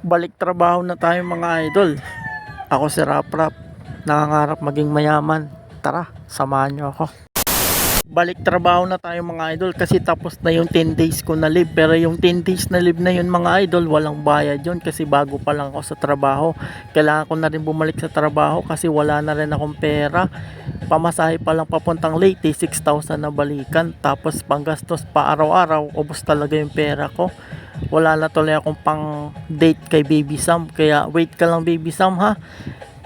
Balik trabaho na tayo mga idol. Ako si Raprap, nangangarap maging mayaman. Tara, samahan nyo ako. Balik trabaho na tayo mga idol kasi tapos na yung 10 days ko na leave. Pero yung 10 days na leave na yun mga idol, walang bayad yun kasi bago pa lang ako sa trabaho. Kailangan ko na rin bumalik sa trabaho kasi wala na rin akong pera. Pamasahe pa lang papuntang Leyte, 6,000 na balikan. Tapos panggastos pa araw-araw, ubos talaga yung pera ko. Wala na tuloy akong pang date kay Baby Sam, kaya wait ka lang Baby Sam ha,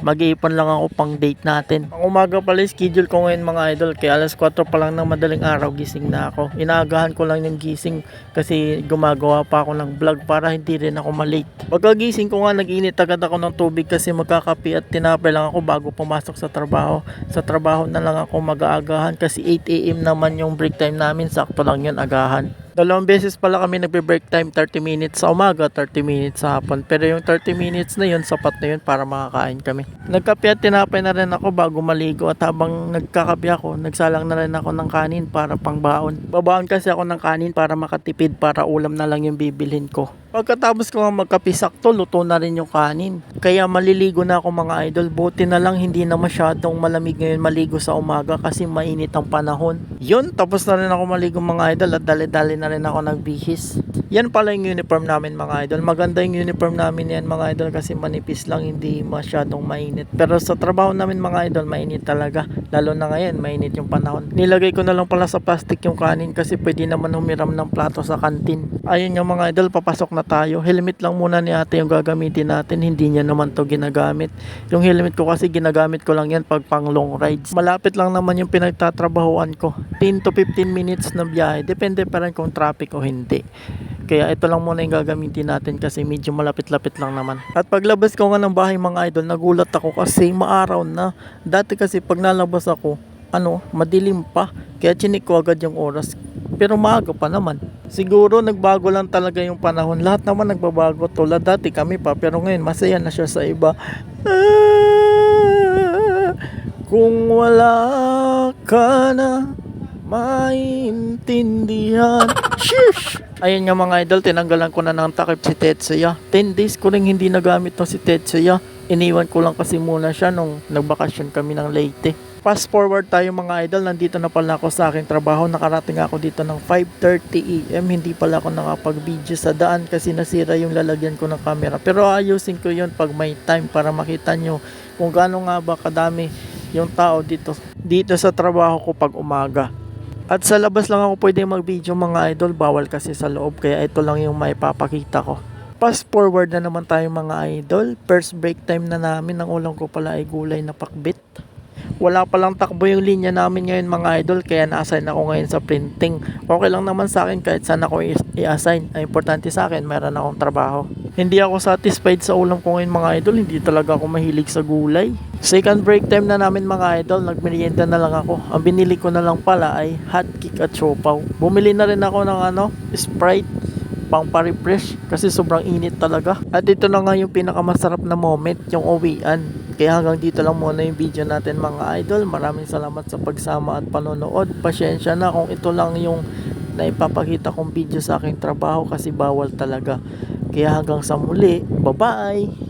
mag-iipon lang ako pang date natin. Ang umaga pala schedule ko ngayon mga idol, kaya alas 4 pa lang ng madaling araw gising na ako. Inaagahan ko lang yung gising kasi gumagawa pa ako ng vlog para hindi rin ako malate. Pagkagising ko nga nag-init agad ako ng tubig kasi magkakape at tinapay lang ako bago pumasok sa trabaho. Sa trabaho na lang ako mag-aagahan kasi 8 AM naman yung break time namin, sakto lang yun agahan. Dalawang beses pala kami nagbe-break time, 30 minutes sa umaga, 30 minutes sa hapon. Pero yung 30 minutes na yun, sapat na yun para makakain kami. Nagkape at tinapay na rin ako bago maligo at habang nagkakape ako, nagsalang na rin ako ng kanin para pangbaon. Babaon kasi ako ng kanin para makatipid, para ulam na lang yung bibilhin ko. Pagkatapos ko nga magkape, sakto luto na rin yung kanin. Kaya maliligo na ako mga idol. Buti na lang hindi na masyadong malamig ngayon maligo sa umaga kasi mainit ang panahon. Yun, tapos na rin ako maligo mga idol at dali-dali na rin ako nagbihis. Yan pala yung uniform namin mga idol. Maganda yung uniform namin yan mga idol kasi manipis lang, hindi masyadong mainit. Pero sa trabaho namin mga idol, mainit talaga. Lalo na ngayon, mainit yung panahon. Nilagay ko na lang pala sa plastic yung kanin kasi pwede naman humiram ng plato sa kantin. Ayun yung mga idol, papasok na tayo. Helmet lang muna ni ate yung gagamitin natin, hindi niya naman to ginagamit. Yung helmet ko kasi ginagamit ko lang yan pag pang long rides. Malapit lang naman yung pinagtatrabahuan ko, 10 to 15 minutes na biyahe, depende pa rin kung traffic o hindi. Kaya ito lang muna yung gagamitin natin kasi medyo malapit-lapit lang naman. At paglabas ko nga ng bahay mga idol, nagulat ako kasi maaraw na. Dati kasi pag nalabas ako, madilim pa, kaya chinik ko agad yung oras. Pero maaga pa naman. Siguro nagbago lang talaga yung panahon. Lahat naman nagbabago. Tulad dati kami pa, pero ngayon masaya na siya sa iba. Kung wala ka na maintindihan. Sheesh! Ayun nga mga idol, tinanggalan ko na ng takip si Tetsuya. 10 days ko rin hindi nagamit to si Tetsuya. Iniwan ko lang kasi muna siya nung nagbakasyon kami ng Leyte. Fast forward tayo mga idol, nandito na pala ako sa aking trabaho. Nakarating ako dito ng 5:30 AM. Hindi pala ako nakapag-video sa daan kasi nasira yung lalagyan ko ng camera. Pero ayusin ko yun pag may time para makita nyo kung gaano nga ba kadami yung tao dito sa trabaho ko pag umaga. At sa labas lang ako pwede mag-video mga idol, bawal kasi sa loob, kaya ito lang yung maipapakita ko. Fast forward na naman tayo mga idol. First break time na namin. Ang ulam ko pala ay gulay na pakbit. Wala palang takbo yung linya namin ngayon mga idol, kaya na-assign ako ngayon sa printing. Okay lang naman sa akin kahit saan ako i-assign. Ang importante sa akin, mayroon akong trabaho. Hindi ako satisfied sa ulam ko ngayon mga idol. Hindi talaga ako mahilig sa gulay. Second break time na namin mga idol, nagmerienda na lang ako. Ang binili ko na lang pala ay hotcake at siopaw. Bumili na rin ako ng Sprite pang pa-refresh kasi sobrang init talaga. At ito na nga yung pinakamasarap na moment, yung uwian. Kaya hanggang dito lang muna yung video natin mga idol. Maraming salamat sa pagsama at panonood. Pasyensya na kung ito lang yung naipapakita kong video sa aking trabaho kasi bawal talaga. Kaya hanggang sa muli, bye bye!